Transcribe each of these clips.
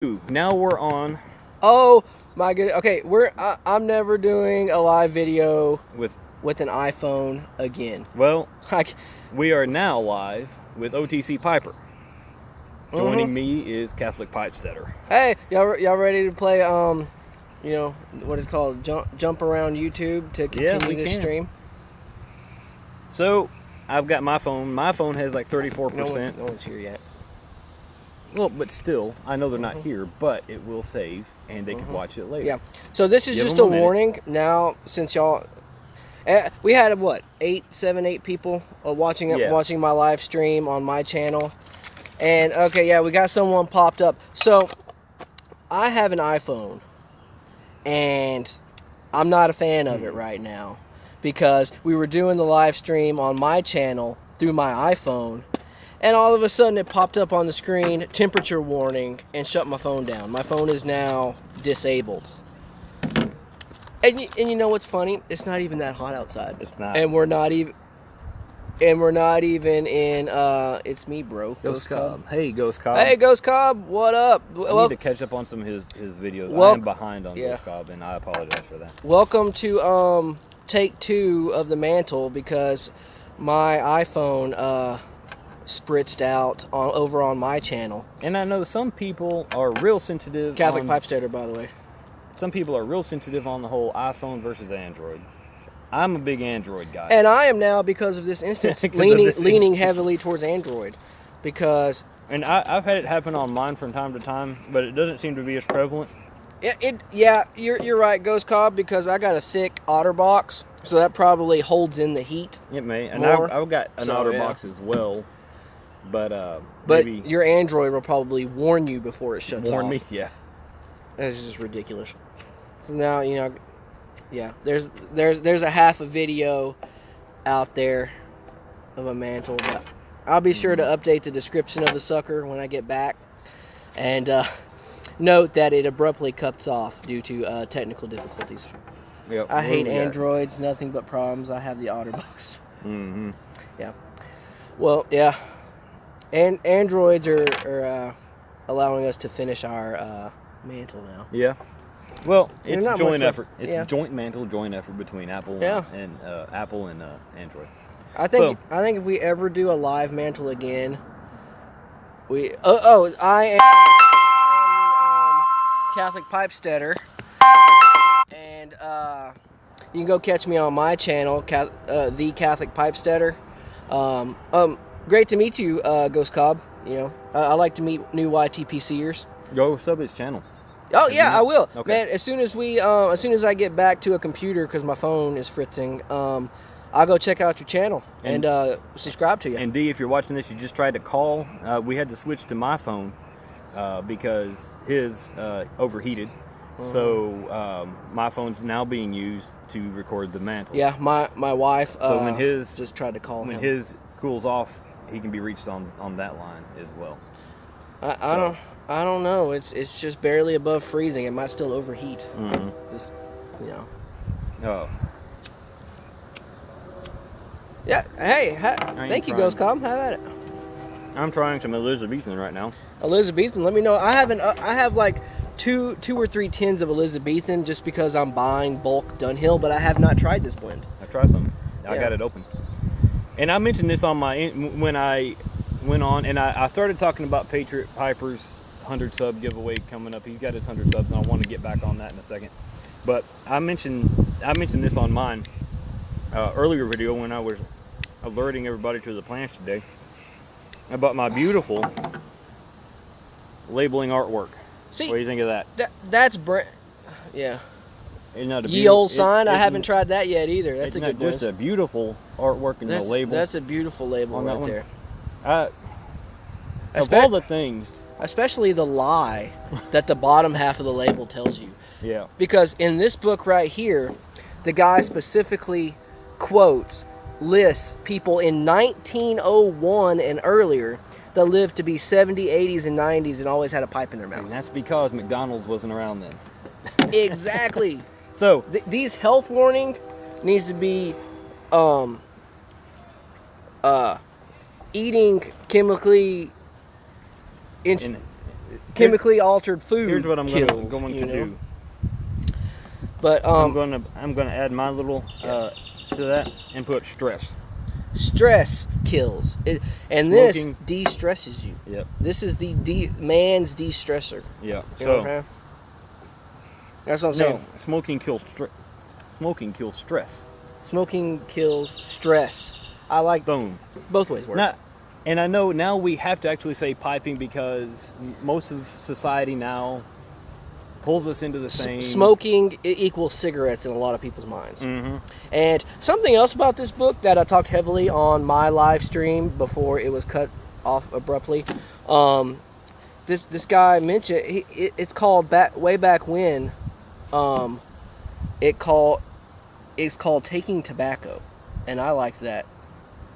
Now we're on Oh my goodness. Okay, I'm never doing a live video with, with an iPhone again. well, Like, we are now live with OTC Piper. Joining me is Catholic Pipesteader. hey, y'all ready to play what is called jump around YouTube to continue this stream? So, I've got my phone. My phone has like 34%. No one's here yet. Well, but still, I know they're not here, but it will save, and they can watch it later. Yeah. So this is just a warning. Now, since y'all, we had eight people watching my live stream on my channel, and we got someone popped up. So I have an iPhone, and I'm not a fan of it right now because we were doing the live stream on my channel through my iPhone. And all of a sudden it popped up on the screen, temperature warning, and shut my phone down. My phone is now disabled. And you know what's funny? It's not even that hot outside. It's not. And we're not even in, it's me, bro. Ghost Cobb. Hey, Ghost Cobb. Hey, Ghost Cobb, what up? I need to catch up on some of his videos. I am behind on Ghost Cobb, and I apologize for that. Welcome to take 2 of the Mantle, because my iPhone spritzed out over on my channel. And I know some people are real sensitive. Catholic Pipesteader, by the way. Some people are real sensitive on the whole iPhone versus Android. I'm a big Android guy. And I am now, because of this instance, leaning heavily towards Android. Because... And I've had it happen on mine from time to time, but it doesn't seem to be as prevalent. Yeah, you're right, Ghost Cobb, because I got a thick OtterBox, so that probably holds in the heat. It may. And I've got an OtterBox as well. But maybe your Android will probably warn you before it shuts off. Warn me, yeah. That's just ridiculous. So now, there's a half a video out there of a Mantle, but I'll be sure to update the description of the sucker when I get back. And note that it abruptly cuts off due to technical difficulties. Yep. I hate Androids, nothing but problems. I have the OtterBox. Mm-hmm. Yeah. Well, yeah. And Androids are allowing us to finish our Mantle now. Yeah. Well, it's a joint effort. It's a joint Mantle, joint effort between Apple and Android. I think if we ever do a live Mantle again, I am Catholic Pipesteader, and you can go catch me on my channel, the Catholic Pipesteader. Great to meet you, Ghost Cobb. I like to meet new YTPCers. Go sub his channel. Oh yeah, I will. Okay. Man, as soon as I get back to a computer, because my phone is fritzing, I'll go check out your channel and subscribe to you. And D, if you're watching this, you just tried to call. We had to switch to my phone because his overheated. So my phone's now being used to record the Mantle. Yeah, my wife. So when his just tried to call him. When his cools off, he can be reached on that line as well. I don't know. It's just barely above freezing. It might still overheat. Mm-hmm. Just, Oh. Yeah. Hey. Thank you, Ghost Cobb. Have at it. I'm trying some Elizabethan right now. Elizabethan. Let me know. I have like two or three tins of Elizabethan just because I'm buying bulk Dunhill, but I have not tried this blend. I tried some. I got it open. And I mentioned this on when I went on, and I started talking about Patriot Piper's 100 sub giveaway coming up. He's got his 100 subs, and I want to get back on that in a second. But I mentioned this on mine earlier video when I was alerting everybody to the plans today about my beautiful labeling artwork. See, what do you think of that? That's yeah. Ye old sign. I haven't tried that yet either. That's a good one. Just a beautiful artwork in the label. That's a beautiful label right there. Of all the things, especially the lie that the bottom half of the label tells you. Yeah. Because in this book right here, the guy specifically lists people in 1901 and earlier that lived to be 70, 80s, and 90s and always had a pipe in their mouth. And that's because McDonald's wasn't around then. Exactly. So these health warning needs to be eating chemically chemically altered food. Here's what I'm kills, going to do. But I'm gonna add my little to that and put stress. Stress kills it, and Smoking. this de-stresses you. Yep. This is the man's de-stressor. Yeah. You know what I'm saying? That's what I'm saying. No, smoking kills stress. Smoking kills stress. I like Boom. both ways work. Now, and I know now we have to actually say piping because most of society now pulls us into the same. Smoking equals cigarettes in a lot of people's minds. Mm-hmm. And something else about this book that I talked heavily on my live stream before it was cut off abruptly. This guy mentioned it's called way back when. It's called Taking Tobacco, and I like that.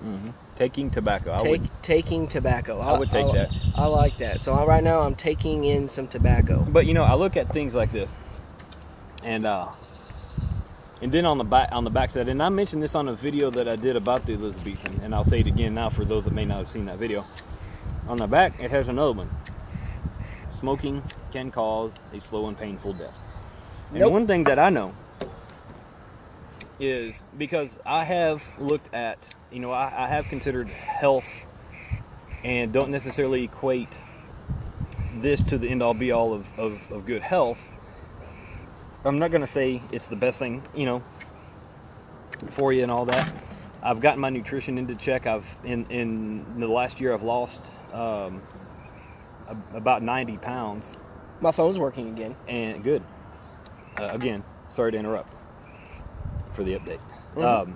Mm-hmm. Taking tobacco. Taking tobacco. I would take that. I like that. So right now I'm taking in some tobacco. But I look at things like this, and then on the back side, and I mentioned this on a video that I did about the Elizabethan, and I'll say it again now for those that may not have seen that video. On the back, it has another one. Smoking can cause a slow and painful death. And one thing that I know is because I have looked at, I have considered health and don't necessarily equate this to the end-all be-all of good health. I'm not going to say it's the best thing, for you and all that. I've gotten my nutrition into check. In the last year, I've lost about 90 pounds. My phone's working again. And good. Again, sorry to interrupt for the update. Mm-hmm.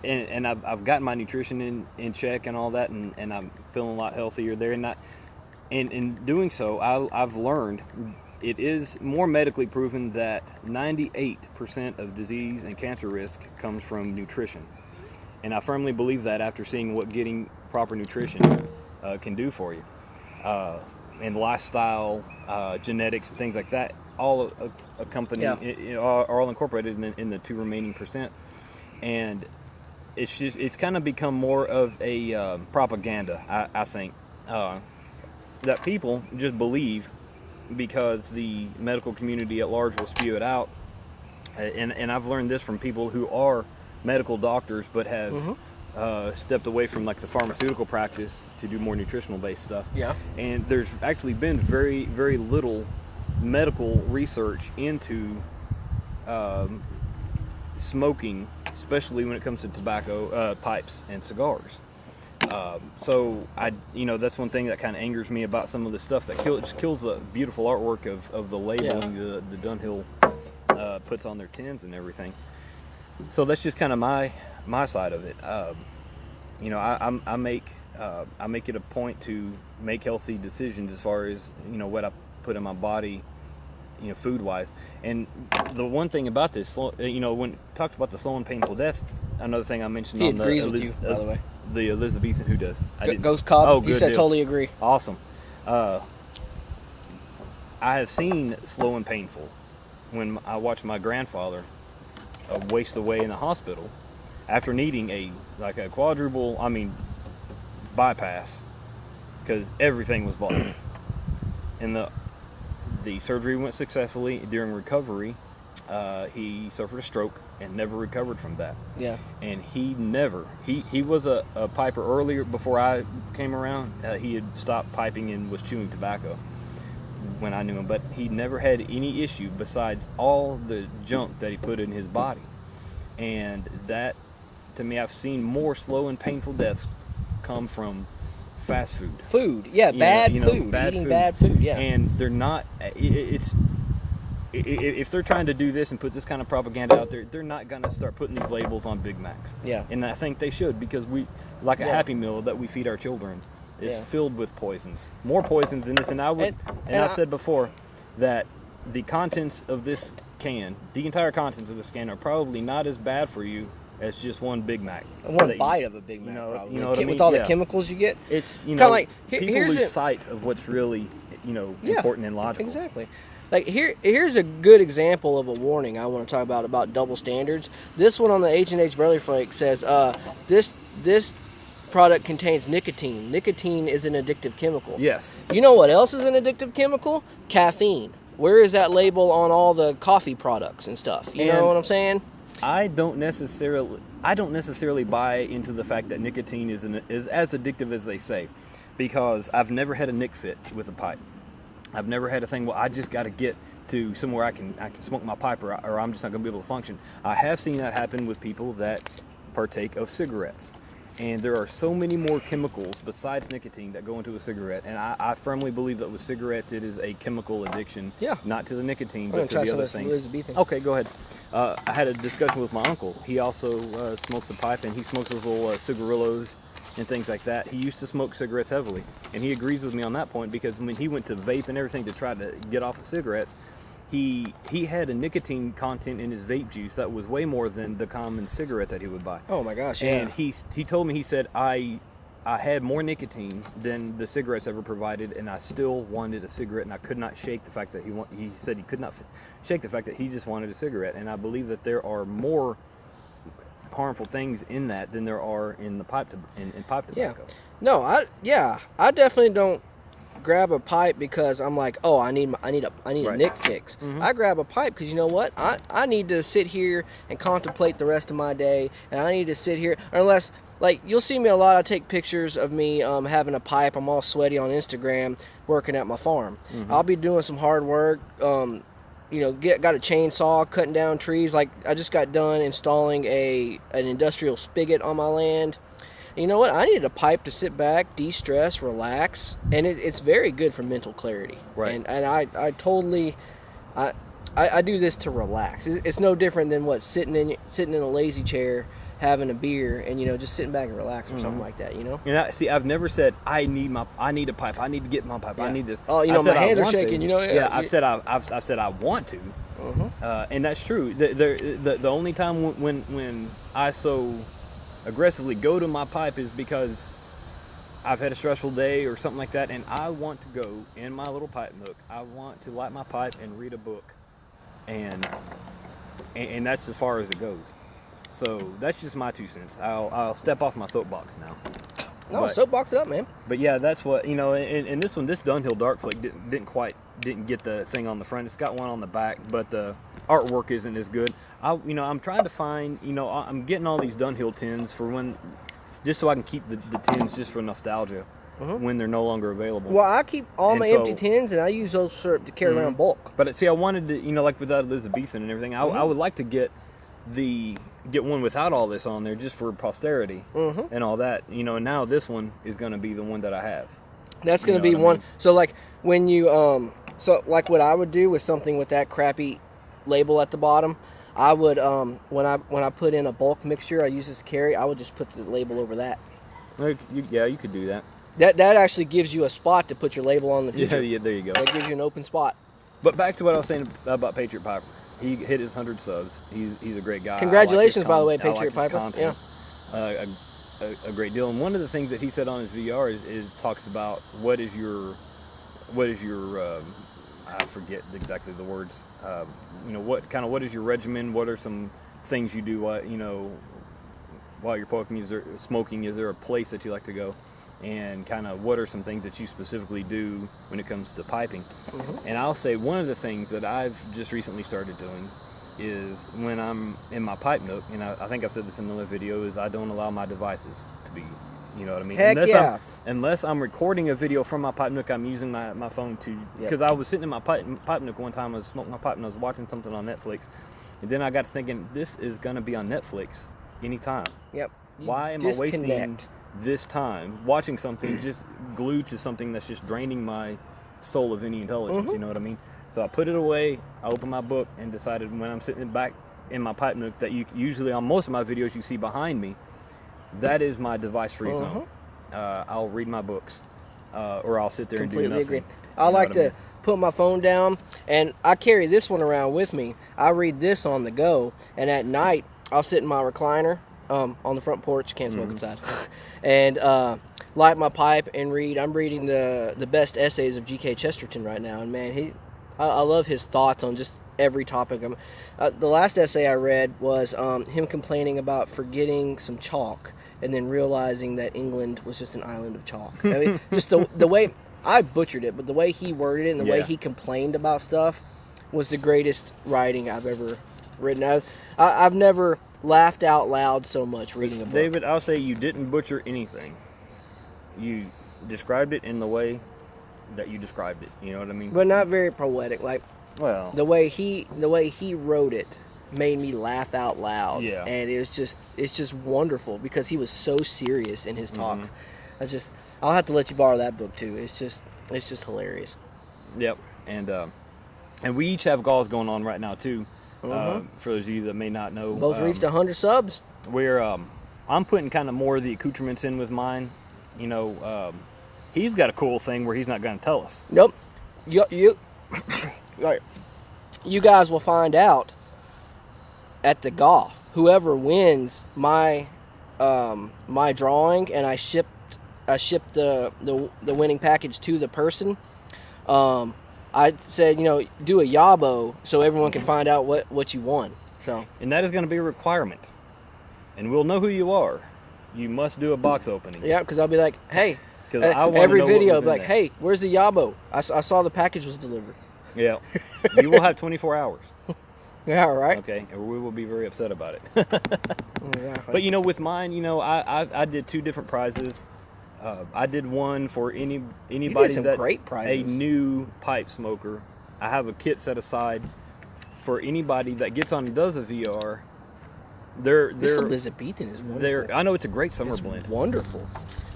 And I've gotten my nutrition in check and all that, and I'm feeling a lot healthier there. And in doing so, I've learned it is more medically proven that 98% of disease and cancer risk comes from nutrition. And I firmly believe that after seeing what getting proper nutrition can do for you. And lifestyle, genetics, things like that, all accompany, are all incorporated in the 2 remaining percent. And it's kind of become more of a propaganda, I think, that people just believe because the medical community at large will spew it out. And I've learned this from people who are medical doctors but have stepped away from like the pharmaceutical practice to do more nutritional based stuff. Yeah. And there's actually been very, very little medical research into smoking, especially when it comes to tobacco, pipes, and cigars. So that's one thing that kind of angers me about some of the stuff that kills the beautiful artwork of the labeling the Dunhill puts on their tins and everything. So that's just kind of my side of it. I make it a point to make healthy decisions as far as what I put in my body, food wise. And the one thing about this, when talked about the slow and painful death, another thing I mentioned he on agrees with you, by the way. The Elizabethan, who does? Ghost Cobb. Oh, he said deal. totally agree. Awesome. I have seen slow and painful when I watched my grandfather waste away in the hospital after needing a quadruple, bypass, because everything was blocked. And the surgery went successfully. During recovery, he suffered a stroke and never recovered from that. Yeah. And he was a piper earlier. Before I came around, he had stopped piping and was chewing tobacco when I knew him, but he never had any issue besides all the junk that he put in his body. And that, to me, I've seen more slow and painful deaths come from fast food. Bad food. Bad food, yeah. And they're not, if they're trying to do this and put this kind of propaganda out there, they're not going to start putting these labels on Big Macs. Yeah. And I think they should, because a Happy Meal that we feed our children is filled with poisons. More poisons than this. And I said before that the contents of this can, the entire contents of this can, are probably not as bad for you as just one Big Mac. One bite of a Big Mac, probably. You know what I mean? With all the chemicals you get. It's, kind of people lose sight of what's really, important and logical. Exactly. Like here's a good example of a warning I want to talk about double standards. This one on the H&H Barley Flake says this product contains nicotine. Nicotine is an addictive chemical. Yes. You know what else is an addictive chemical? Caffeine. Where is that label on all the coffee products and stuff? You know what I'm saying? I don't necessarily buy into the fact that nicotine is as addictive as they say, because I've never had a nic fit with a pipe. I've never had a thing, well, I just got to get to somewhere I can smoke my pipe, or I'm just not going to be able to function. I have seen that happen with people that partake of cigarettes. And there are so many more chemicals besides nicotine that go into a cigarette. And I firmly believe that with cigarettes, it is a chemical addiction. Yeah. Not to the nicotine, but to the other things. Okay, go ahead. I had a discussion with my uncle. He also smokes a pipe, and he smokes those little cigarillos and things like that. He used to smoke cigarettes heavily. And he agrees with me on that point, because when he went to vape and everything to try to get off of cigarettes, he had a nicotine content in his vape juice that was way more than the common cigarette that he would buy. Oh my gosh! Yeah. And he told me, he said, I had more nicotine than the cigarettes ever provided, and I still wanted a cigarette, and I could not shake the fact that he said he could not shake the fact that he just wanted a cigarette. And I believe that there are more harmful things in that than there are in the pipe tobacco. Yeah. No, I definitely don't grab a pipe because I'm like, oh, I need a nic fix. Mm-hmm. I grab a pipe because you know what? I need to sit here and contemplate the rest of my day, and I need to sit here, unless, like, you'll see me a lot. I take pictures of me having a pipe. I'm all sweaty on Instagram working at my farm. Mm-hmm. I'll be doing some hard work. Got a chainsaw cutting down trees. Like, I just got done installing an industrial spigot on my land. You know what? I needed a pipe to sit back, de-stress, relax, and it's very good for mental clarity. Right. And I totally, I do this to relax. It's no different than sitting in a lazy chair, having a beer, and just sitting back and relax or something like that. See, I've never said I need a pipe. I need to get my pipe. Yeah. I need this. Oh, my hands are shaking. I've said I want to, and that's true. The only time when I so aggressively go to my pipe is because I've had a stressful day or something like that, and I want to go in my little pipe nook. I want to light my pipe and read a book, and that's as far as it goes. So that's just my 2 cents. I'll step off my soapbox now. No, soapbox it up, man. But yeah, that's what and this one, this Dunhill Dark Flick didn't get the thing on the front. It's got one on the back, but the artwork isn't as good. I'm trying to find, I'm getting all these Dunhill tins for when, just so I can keep the tins just for nostalgia when they're no longer available. Well, I keep all my empty tins, and I use those to carry around bulk. But see, I wanted to, like with that Elizabethan and everything, I would like to get one without all this on there just for posterity and all that. And now this one is going to be the one that I have. That's going to be one. So like when you like what I would do with something with that crappy label at the bottom, I would when I put in a bulk mixture I use this to carry, I would just put the label over that. Yeah, you could do that. That actually gives you a spot to put your label on the future. Yeah, there you go. That gives you an open spot. But back to what I was saying about Patriot Piper. He hit his 100 subs. He's a great guy. Congratulations, by the way, Patriot Piper. Content, a great deal. And one of the things that he said on his VR is talks about what is your I forget exactly the words. What is your regimen? What are some things you do while you're smoking? Is there a place that you like to go? And kind of what are some things that you specifically do when it comes to piping? And I'll say one of the things that I've just recently started doing is when I'm in my pipe nook, and I think I've said this in another video, is I don't allow my devices to be, you know what I mean? Heck Unless I'm recording a video from my pipe nook, I'm using my phone to, because I was sitting in my pipe nook one time, I was smoking my pipe and I was watching something on Netflix, and then I got to thinking, this is going to be on Netflix anytime. Yep. Why am I wasting this time watching something just glued to something that's just draining my soul of any intelligence? You know what I mean? So I put it away, I opened my book, and decided when I'm sitting back in my pipe nook that usually on most of my videos you see behind me, that is my device-free zone. I'll read my books, or I'll sit there and do nothing. Agree. I like to put my phone down, and I carry this one around with me. I read this on the go, and at night I'll sit in my recliner on the front porch, can't smoke inside, and light my pipe and read. I'm reading the best essays of G.K. Chesterton right now, and man, I love his thoughts on just every topic. The last essay I read was him complaining about forgetting some chalk and then realizing that England was just an island of chalk. I mean, just the way I butchered it, but the way he worded it and the way he complained about stuff was the greatest writing I've ever written. I've never laughed out loud so much reading a book. David, I'll say you didn't butcher anything. You described it in the way that you described it. You know what I mean? But not very poetic. Like, well, the way he wrote it made me laugh out loud. Yeah. And it's just wonderful because he was so serious in his talks. I'll have to let you borrow that book too. It's just hilarious. Yep. And we each have goals going on right now too. For those of you that may not know, both reached 100 subs. We're I'm putting kind of more of the accoutrements in with mine. You know, he's got a cool thing where he's not going to tell us. Nope. You guys will find out at the GAW. Whoever wins my drawing, and I shipped the winning package to the person. I said, do a yabo so everyone can find out what you won. So, and that is going to be a requirement, and we'll know who you are. You must do a box opening. Yeah, because I'll be like, hey, every video, like, hey, where's the yabo? I saw the package was delivered. Yeah, you will have 24 hours. Yeah, right. Okay, and we will be very upset about it. Exactly. But with mine, I did 2 different prizes. I did one for anybody that's great prizes. A new pipe smoker. I have a kit set aside for anybody that gets on and does a VR. This Elizabethan is wonderful. I know it's a great summer blend. Wonderful.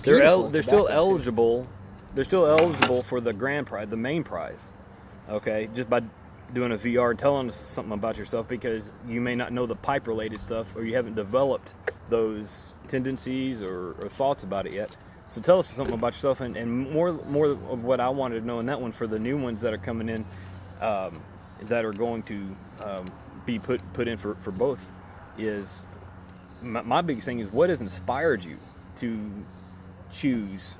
They're still eligible. They're still eligible for the grand prize, the main prize. Okay, just by doing a VR and telling us something about yourself, because you may not know the pipe related stuff, or you haven't developed those tendencies or thoughts about it yet. So tell us something about yourself, and more of what I wanted to know in that one for the new ones that are coming in, that are going to be put in for both, is my biggest thing is what has inspired you to choose,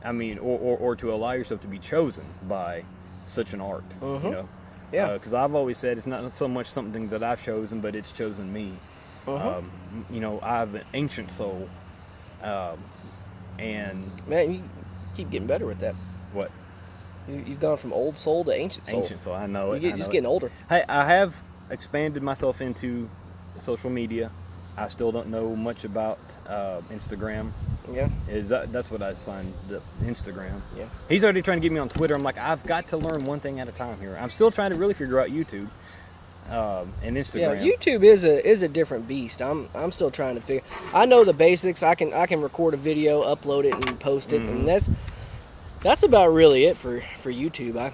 or to allow yourself to be chosen by such an art, Yeah. Because I've always said it's not so much something that I've chosen, but it's chosen me. I have an ancient soul. And man, you keep getting better with that. What? You've gone from old soul to ancient soul. Ancient soul, I know it. You're just getting older. Hey, I have expanded myself into social media. I still don't know much about Instagram. Yeah. That's what I signed up, Instagram. Yeah. He's already trying to get me on Twitter. I'm like, I've got to learn one thing at a time here. I'm still trying to really figure out YouTube and Instagram. Yeah, YouTube is a different beast. I'm still trying to figure. I know the basics. I can record a video, upload it, and post it, and that's about really it for YouTube.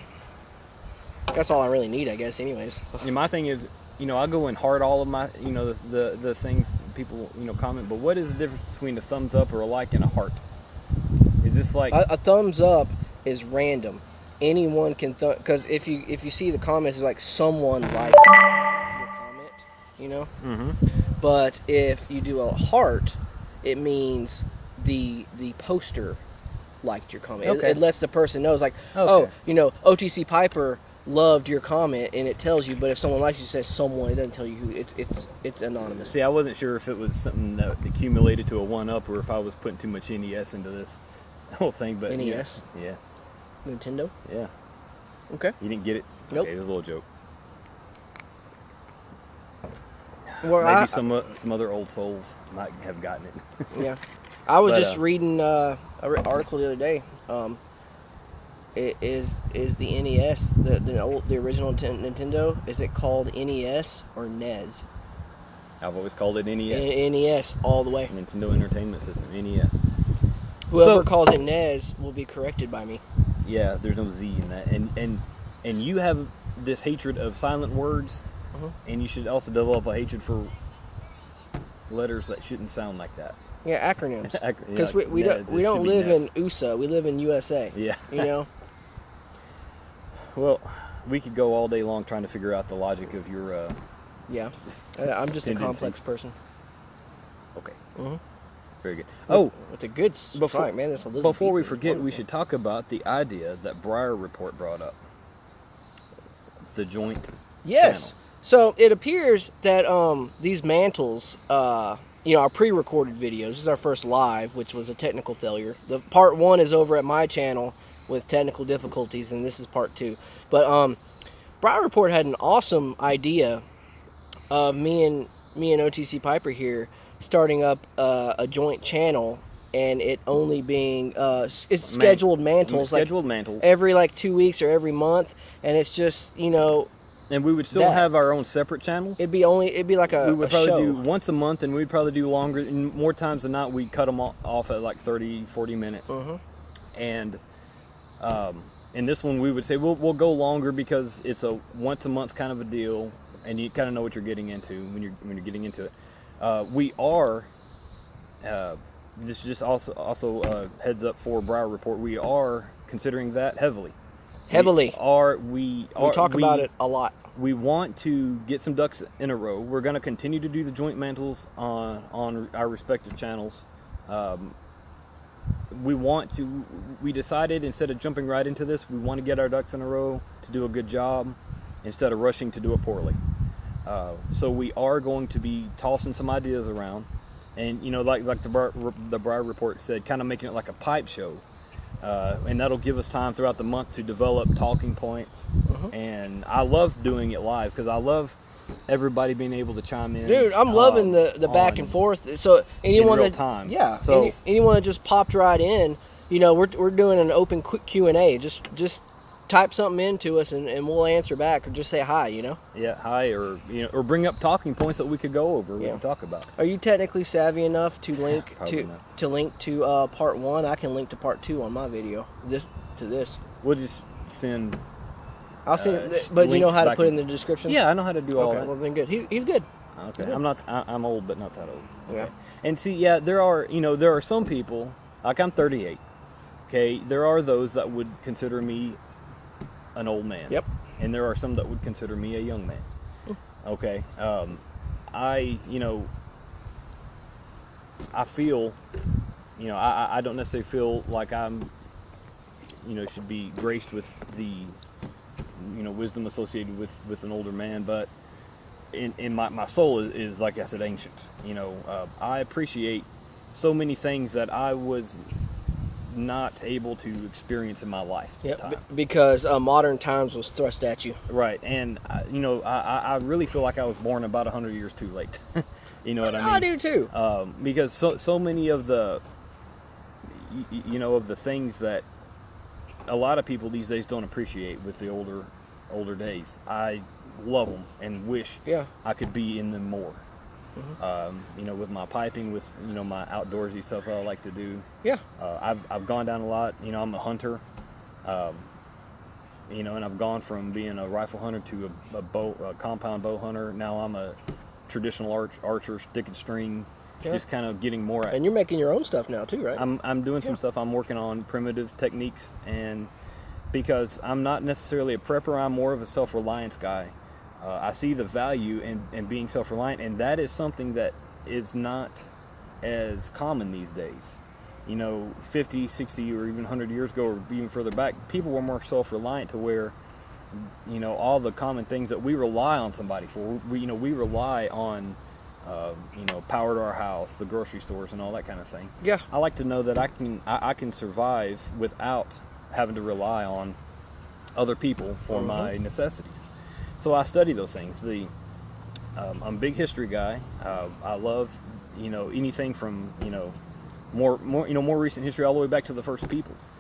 That's all I really need, I guess. Anyways. And my thing is, I go in hard all of my, the things people, comment. But what is the difference between a thumbs up or a like and a heart? Is this like a thumbs up is random. Anyone can, because if you see the comments, it's like someone liked your comment, But if you do a heart, it means the poster liked your comment. Okay. It lets the person know. It's like, OTC Piper loved your comment, and it tells you. But if someone likes you, it says someone. It doesn't tell you who. It's anonymous. See, I wasn't sure if it was something that accumulated to a 1-up, or if I was putting too much NES into this whole thing. But NES. Yeah. Nintendo. Yeah. Okay. You didn't get it? Nope. Okay, it was a little joke. Well, maybe some other old souls might have gotten it. Yeah. I was just reading an article the other day. It is the NES the original Nintendo? Is it called NES or NES? I've always called it NES. NES all the way. Nintendo Entertainment System, NES. Whoever calls it NES will be corrected by me. Yeah, there's no Z in that, and you have this hatred of silent words, and you should also develop a hatred for letters that shouldn't sound like that. Yeah, acronyms. Because we don't live in USA, we live in USA. Yeah. Well, we could go all day long trying to figure out the logic of your. Yeah, I'm just a complex person. Okay. Mm-hmm. Very good. With a good strike, man. Before we forget, we should talk about the idea that Breyer Report brought up. The joint. Yes. Channel. So it appears that these mantles our pre-recorded videos. This is our first live, which was a technical failure. The part 1 is over at my channel with technical difficulties, and this is part 2. But Briar Report had an awesome idea of me and OTC Piper here starting up a joint channel, and it only being it's scheduled mantles, mantles every 2 weeks or every month, and it's just And we would still have our own separate channels. It'd be like a we would probably show. do once a month, and we'd probably do longer. And more times than not, we'd cut them off at 30, 40 minutes. And in this one, we would say we'll go longer because it's a once a month kind of a deal, and you kind of know what you're getting into when you're getting into it. We are. This is just also heads up for Briar Report. We are considering that heavily. We talk about it a lot. We want to get some ducks in a row. We're going to continue to do the joint mantles on our respective channels. We decided, instead of jumping right into this, we want to get our ducks in a row to do a good job instead of rushing to do it poorly. So we are going to be tossing some ideas around, and like the Briar Report said, kind of making it like a pipe show. And that'll give us time throughout the month to develop talking points. And I love doing it live because I love everybody being able to chime in. Dude, I'm loving the back and forth. So anyone in real time. Yeah. So anyone that just popped right in, we're doing an open quick Q&A. Just type something into us and we'll answer back, or just say hi. Yeah, hi, or bring up talking points that we could go over. We can talk about. Are you technically savvy enough to link to not. part 1? I can link to part 2 on my video. This. We'll just send. I'll send it, but you know how to put it in the description. Yeah, I know how to do all that. Well, then good. He's good. Okay, Good. I'm not. I'm old, but not that old. Okay. Yeah. And see, there are some people, like I'm 38. Okay, there are those that would consider me an old man. Yep. And there are some that would consider me a young man. Okay. I feel, I don't necessarily feel like I'm, should be graced with the, wisdom associated with an older man, but in my soul is, like I said, ancient. I appreciate so many things that I was not able to experience in my life. Because modern times was thrust at you. Right, and I really feel like I was born about 100 years too late. You know what I mean? I do too. Because so many of the of the things that a lot of people these days don't appreciate with the older days, I love them and wish I could be in them more. With my piping, with my outdoorsy stuff that I like to do. Yeah. I've gone down a lot. I'm a hunter. And I've gone from being a rifle hunter to a compound bow hunter. Now I'm a traditional archer, stick and string. Just kind of getting more. And you're making your own stuff now too, right? I'm doing some stuff. I'm working on primitive techniques, and because I'm not necessarily a prepper, I'm more of a self-reliance guy. I see the value in being self-reliant, and that is something that is not as common these days. 50, 60, or even 100 years ago, or even further back, people were more self-reliant to where, all the common things that we rely on somebody for. We rely on, power to our house, the grocery stores, and all that kind of thing. Yeah. I like to know that I can survive without having to rely on other people for my necessities. So I study those things. I'm a big history guy. I love, anything from, more recent history all the way back to the first peoples.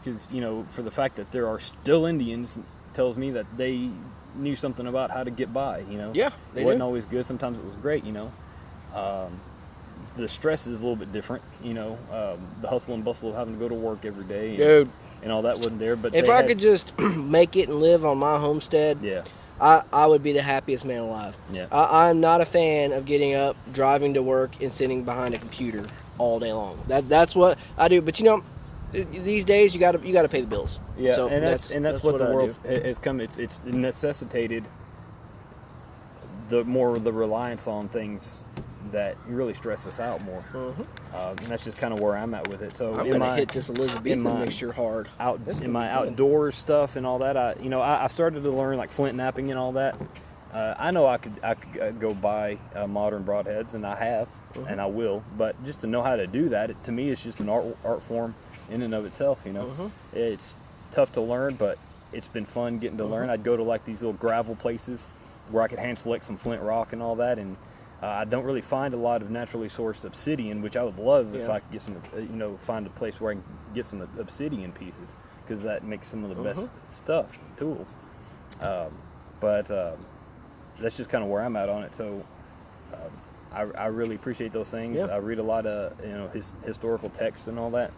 Because, for the fact that there are still Indians tells me that they knew something about how to get by, Yeah, it wasn't always good. Sometimes it was great, The stress is a little bit different, the hustle and bustle of having to go to work every day. Dude. And all that wasn't there. But if I could just make it and live on my homestead, I would be the happiest man alive. Yeah. I'm not a fan of getting up, driving to work, and sitting behind a computer all day long. That's what I do. But these days you got to pay the bills. Yeah, so and that's what the world has come. It's necessitated the reliance on things that really stress us out more. And that's just kind of where I'm at with it. So I'm gonna hit this Elizabethan mixture hard. Outdoor stuff and all that, I started to learn like flint napping and all that. I know I could go buy modern broadheads, and I have, and I will. But just to know how to do that, to me, it's just an art form in and of itself. It's tough to learn, but it's been fun getting to learn. I'd go to like these little gravel places where I could hand select some flint rock and all that, and I don't really find a lot of naturally sourced obsidian, which I would love if I could get some, find a place where I can get some obsidian pieces, because that makes some of the best stuff, tools. But that's just kind of where I'm at on it. So I really appreciate those things. Yeah. I read a lot of historical texts and all that,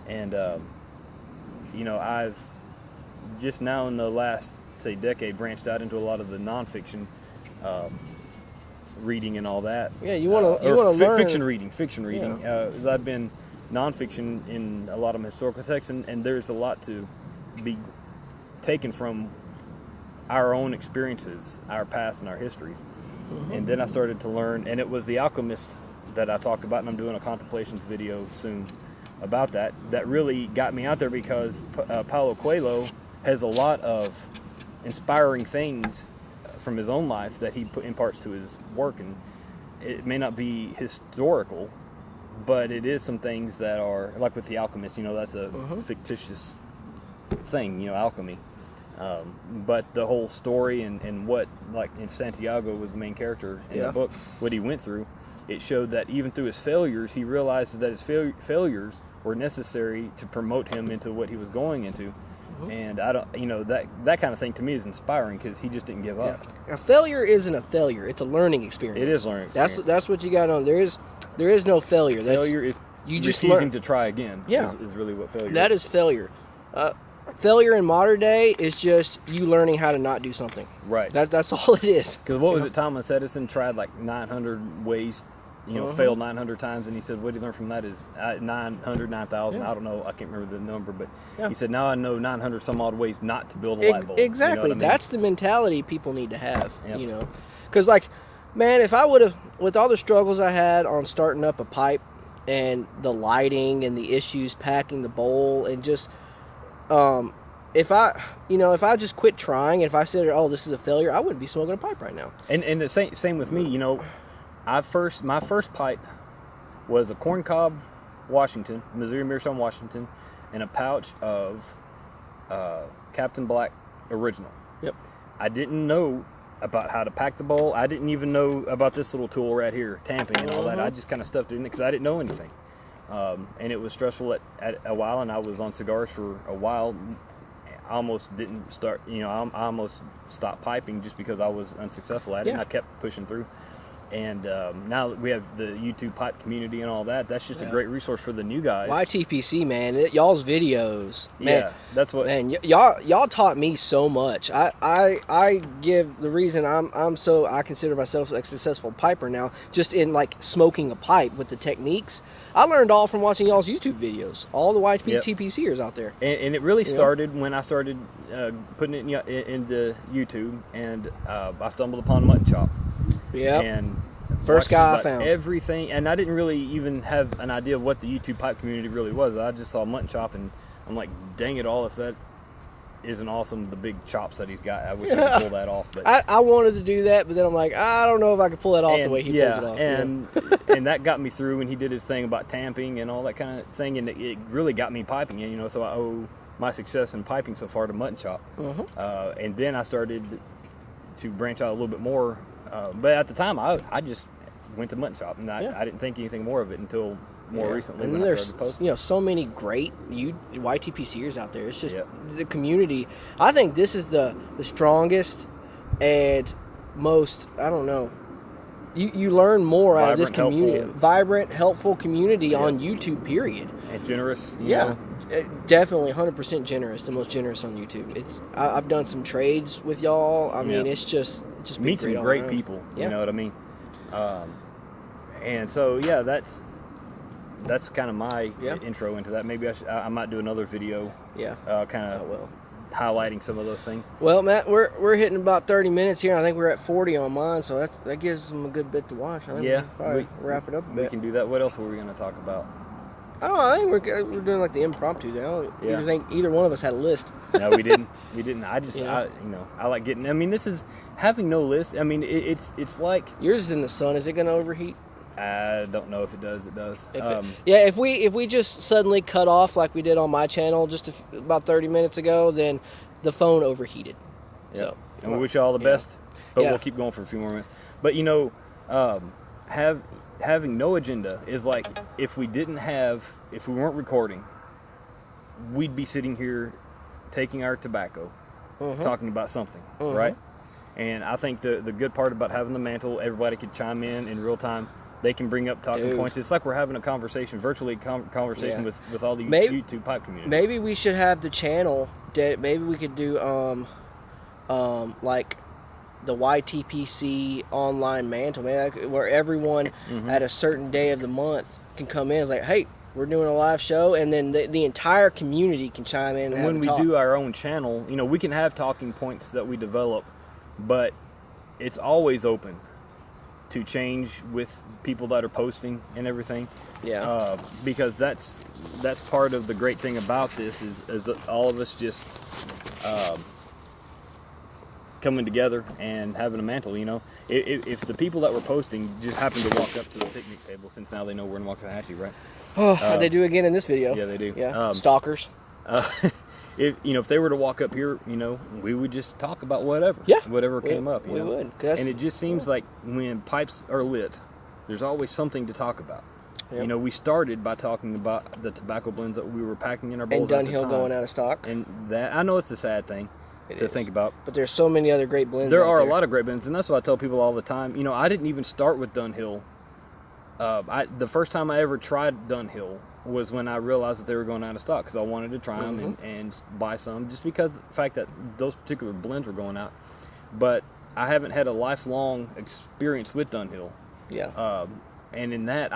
and I've just now in the last decade branched out into a lot of the nonfiction reading and all that. Yeah, you want to learn fiction reading. As I've been nonfiction in a lot of historical texts, and there's a lot to be taken from our own experiences, our past and our histories. And then I started to learn, and it was The Alchemist that I talked about, and I'm doing a contemplations video soon about that really got me out there, because Paulo Coelho has a lot of inspiring things from his own life that he imparts to his work, and it may not be historical, but it is some things that are, like with The Alchemist, that's a fictitious thing, alchemy. But the whole story and what, like in Santiago was the main character in the book, what he went through, it showed that even through his failures, he realizes that his failures were necessary to promote him into what he was going into. And I don't, that kind of thing to me is inspiring, because he just didn't give up. A failure isn't a failure; it's a learning experience. It is learning experience. That's what you got on. There is no failure. Failure is you just refusing to try again. Yeah, is really what failure. That is failure. Failure in modern day is just you learning how to not do something. Right. That's all it is. Because what was it? Thomas Edison tried like 900 ways, failed 900 times, and he said, what he learned from that is 900, 9,000. I don't know. I can't remember the number, but he said, now I know 900 some odd ways not to build a light bulb. Exactly. You know That's the mentality people need to have. Because like, man, if I would have, with all the struggles I had on starting up a pipe and the lighting and the issues packing the bowl and just if I just quit trying, and if I said, oh, this is a failure, I wouldn't be smoking a pipe right now. And the same with me. My first pipe was a corncob Washington, Missouri Mearstone Washington, and a pouch of Captain Black Original. Yep. I didn't know about how to pack the bowl. I didn't even know about this little tool right here, tamping and all that. I just kind of stuffed it in it because I didn't know anything. And it was stressful at a while, and I was on cigars for a while. I almost didn't start, I almost stopped piping just because I was unsuccessful at it, and I kept pushing through. And now that we have the YouTube pipe community and all that, that's just a great resource for the new guys. YTPC, man, y'all's videos, man. Yeah, that's what. Man, y'all taught me so much. I give the reason I consider myself a successful piper now, just in like smoking a pipe with the techniques. I learned all from watching y'all's YouTube videos. All the YTPCers out there. And it really started when I started putting it into YouTube, and I stumbled upon Mutton Chop. Yeah. And first guy I found. Everything, and I didn't really even have an idea of what the YouTube pipe community really was. I just saw Mutton Chop, and I'm like, dang it all, if that isn't awesome, the big chops that he's got. I wish I could pull that off. But I wanted to do that, but then I'm like, I don't know if I could pull that off the way he pulls it off. And that got me through when he did his thing about tamping and all that kind of thing, and it really got me piping, so I owe my success in piping so far to Mutton Chop. And then I started to branch out a little bit more, but at the time I just went to Mutton Chop, and I didn't think anything more of it until more recently. And when there's I started posting. So many great YTPCers out there. It's just the community. I think this is the strongest and most, I don't know, you learn more out of this community. Vibrant, helpful community on YouTube, period. And generous. You know. Definitely 100% generous. The most generous on YouTube. I've done some trades with y'all. I mean, it's just meet some great people. You know what I mean? And so that's kind of my intro into that. Maybe I might do another video. Kind of highlighting some of those things. Well, Matt, we're hitting about 30 minutes here. I think we're at 40 on mine, so that gives them a good bit to watch. I think we can probably wrap it up a bit. We can do that. What else were we going to talk about? I don't know. I think we're doing like the impromptu now. Yeah. I think either one of us had a list. No, we didn't. We didn't. I just, I like getting. I mean, this is having no list. I mean, it's like yours is in the sun. Is it going to overheat? I don't know if it does. It does. If we just suddenly cut off like we did on my channel just about 30 minutes ago, then the phone overheated. Yeah. So, and we wish you all the best. But we'll keep going for a few more minutes. But having no agenda is like if we weren't recording, we'd be sitting here taking our tobacco, talking about something, right? And I think the good part about having the Mantle, everybody could chime in real time. They can bring up talking points. It's like we're having a conversation, virtually conversation with all the YouTube pipe community. Maybe we should have the channel. Maybe we could do like the YTPC online Mantle, man, where everyone at a certain day of the month can come in. It's like, hey, we're doing a live show, and then the entire community can chime in. And when we do our own channel, we can have talking points that we develop, but it's always open to change with people that are posting and everything. Yeah. Because that's part of the great thing about this is all of us just coming together and having a Mantle. If the people that were posting just happen to walk up to the picnic table, since now they know we're in Waxahachie, right? Oh, they do again in this video. Yeah, they do. Yeah. Stalkers. If they were to walk up here, we would just talk about whatever. Yeah. Whatever came up. We would. And it just seems like when pipes are lit, there's always something to talk about. Yep. We started by talking about the tobacco blends that we were packing in our bowls and Dunhill going out of stock. And that, I know it's a sad thing to think about. But there's so many other great blends. There are a lot of great blends, and that's what I tell people all the time. I didn't even start with Dunhill. The first time I ever tried Dunhill was when I realized that they were going out of stock, because I wanted to try them and buy some, just because of the fact that those particular blends were going out. But I haven't had a lifelong experience with Dunhill. Yeah. And in that,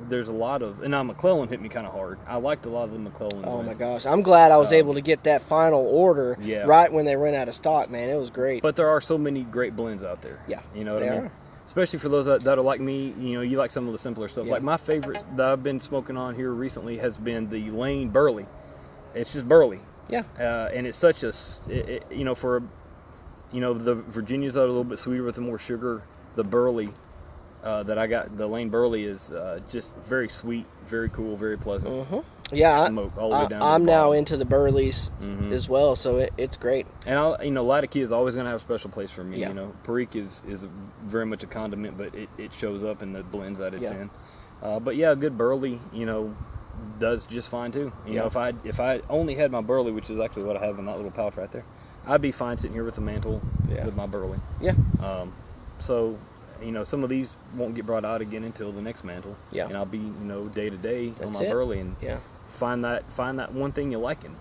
there's a lot of, and now McClellan hit me kind of hard. I liked a lot of the McClellan blends. Oh my gosh, I'm glad I was able to get that final order right when they ran out of stock, man. It was great. But there are so many great blends out there. Yeah. You know what I mean? Especially for those that are like me, you like some of the simpler stuff. Yeah. Like my favorite that I've been smoking on here recently has been the Lane Burley. It's just Burley. Yeah. And it's such a, for, the Virginia's are a little bit sweeter with the more sugar. The Burley that I got, the Lane Burley, is just very sweet, very cool, very pleasant. Yeah, smoke all the way down. I'm now into the Burleys as well, so it's great. And Latakia is always going to have a special place for me. Yeah. Perique is very much a condiment, but it shows up in the blends that it's in. But yeah, a good Burley, does just fine too. If I only had my Burley, which is actually what I have in that little pouch right there, I'd be fine sitting here with the Mantle with my Burley. Yeah. So. Some of these won't get brought out again until the next Mantle. Yeah. And I'll be, day to day on my Burley and find that one thing you like and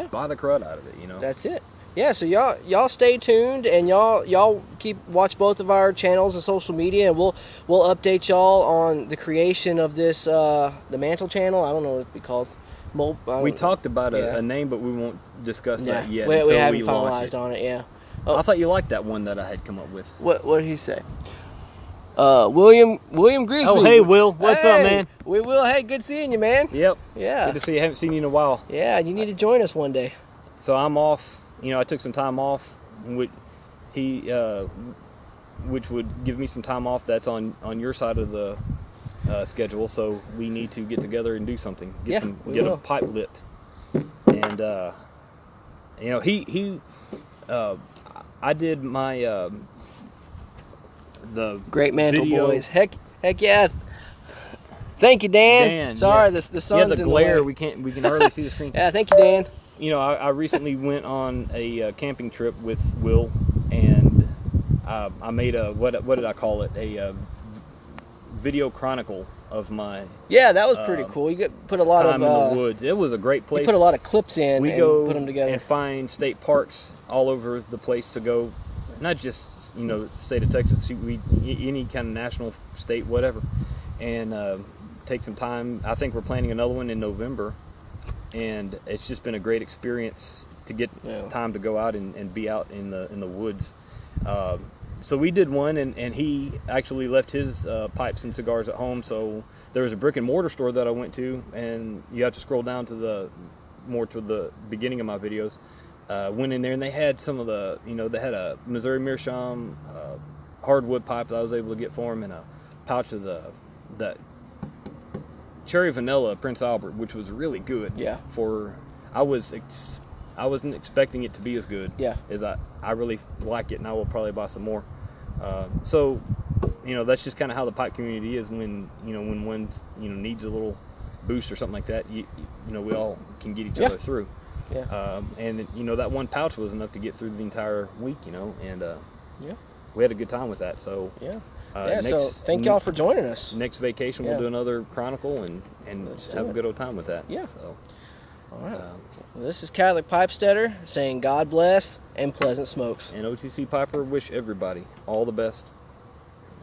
buy the crud out of it. That's it. Yeah. So y'all stay tuned, and y'all watch both of our channels and social media, and we'll update y'all on the creation of this the Mantle channel. I don't know what it'd be called. We talked about a name, but we won't discuss that yet. We haven't finalized on it. Yeah. I thought you liked that one that I had come up with. What did he say? William Grigsby. Oh, hey, Will. What's up, man? Will. Hey, good seeing you, man. Yep. Yeah. Good to see you. I haven't seen you in a while. Yeah, you need to join us one day. So I'm off. I took some time off, which would give me some time off. That's on your side of the schedule. So we need to get together and do something. Get a pipe lit. And I did my. The Great Mantle video. Boys. Heck yeah. Thank you, Dan. Sorry, the sun's the glare. We can hardly see the screen. Yeah, thank you, Dan. I recently went on a camping trip with Will, and I made a what did I call it? A video chronicle of my. Yeah, that was pretty cool. You put a lot time of in the woods. It was a great place. You put a lot of clips in. We and go put them together and find state parks all over the place to go. Not just the state of Texas, any kind of national, state, whatever, and take some time. I think we're planning another one in November, and it's just been a great experience to get time to go out and be out in the woods. So we did one, and he actually left his pipes and cigars at home. So there was a brick and mortar store that I went to, and you have to scroll down to the beginning of my videos. Went in there, and they had some of the, they had a Missouri Meerschaum hardwood pipe that I was able to get for him, and a pouch of that cherry vanilla Prince Albert, which was really good. Yeah. I wasn't expecting it to be as good. Yeah. As I really like it, and I will probably buy some more. So, that's just kind of how the pipe community is. When one needs a little boost or something like that, we all can get each other through. Yeah. And that one pouch was enough to get through the entire week. And yeah, we had a good time with that. So yeah. So thank y'all for joining us. Next vacation, we'll do another chronicle and just have a good old time with that. Yeah. So, all right. Well, this is Catholic Pipesteader saying God bless and pleasant smokes. And OTC Piper wish everybody all the best.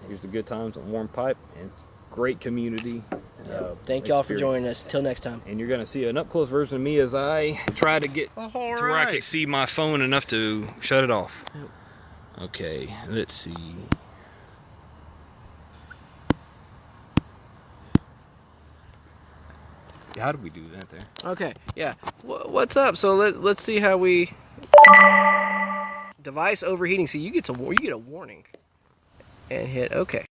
Here's the good times on Warm Pipe, and great community. Thank y'all for joining us. Till next time. And you're going to see an up-close version of me as I try to get to where I can see my phone enough to shut it off. Okay, let's see. How do we do that there? Okay, yeah. What's up? So let's see how we device overheating. See, you get a warning and hit OK.